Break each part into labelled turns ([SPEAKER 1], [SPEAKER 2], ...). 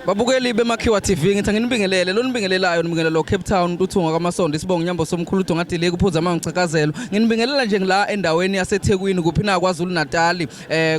[SPEAKER 1] Babukeli bemakhiwa TV ngithi nginibingelele lo nibingelelayo nibingelela Cape Town uthunga kwamasonto isibongo nyambo somkhulu ngadile kuphuza amangicakazelo nginibingelela nje ngila endaweni yaseThekwini kuphina kwaZulu Natal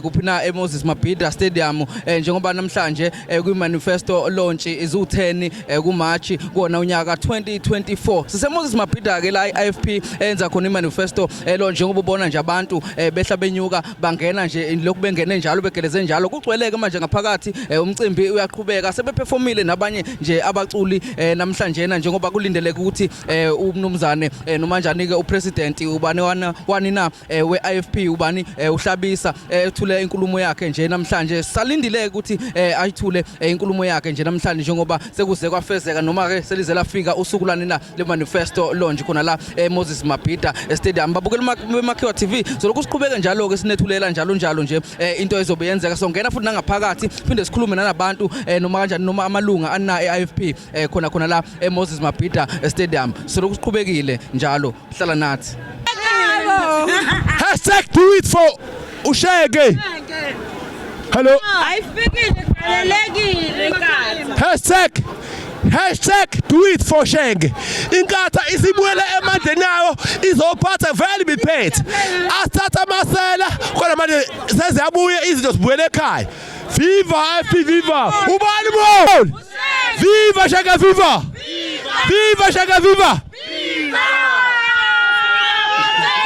[SPEAKER 1] kuphina eMoses Mabhida Studium njengoba namhlanje kwimanifesto launch izu10 kuMarch kuona unyaka 2024 siseMoses Mabhida ke la iIFP enza khona imanifesto launch njengoba ubona nje abantu behla benyuka bangena nje lokhu bengene njalo begeleze njalo kugcweleke manje ngaphakathi umcimbi uyaqhubeka sebeperformile nabanye nje abaculi namhlanje njengoba kulindeleke ukuthi umnumzane nomanjani ke upresident ubani wani na weIFP ubani uhlabisa ethule inkulumo yakhe nje namhlanje salindileke ukuthi ayithule inkulumo yakhe nje namhlanje njengoba sekuze kwafezeka noma ke selize lafika usuku lani na le manifesto launch khona la eMoses Mabhida Stadium babukela emakhiwa TV so lokhu siqhubeke njalo ke sinethulela njalo nje into ezobe yenzeka so ngena futhi nangaphakathi phinde sikhulume nabantu noma kanjani noma amalunga ana eIFP khona la eMoses Mabhida Stadium so lokhu siqhubekile njalo hlala nathi
[SPEAKER 2] #doitfor usheke hello #doitforshenge inkatha isibuyele emandleni yayo izophatha vele biphethe asithatha amasela khona manje seziyabuya izinto zibuyele ekhaya viva IFP viva ubani bon viva shaka viva viva shaka viva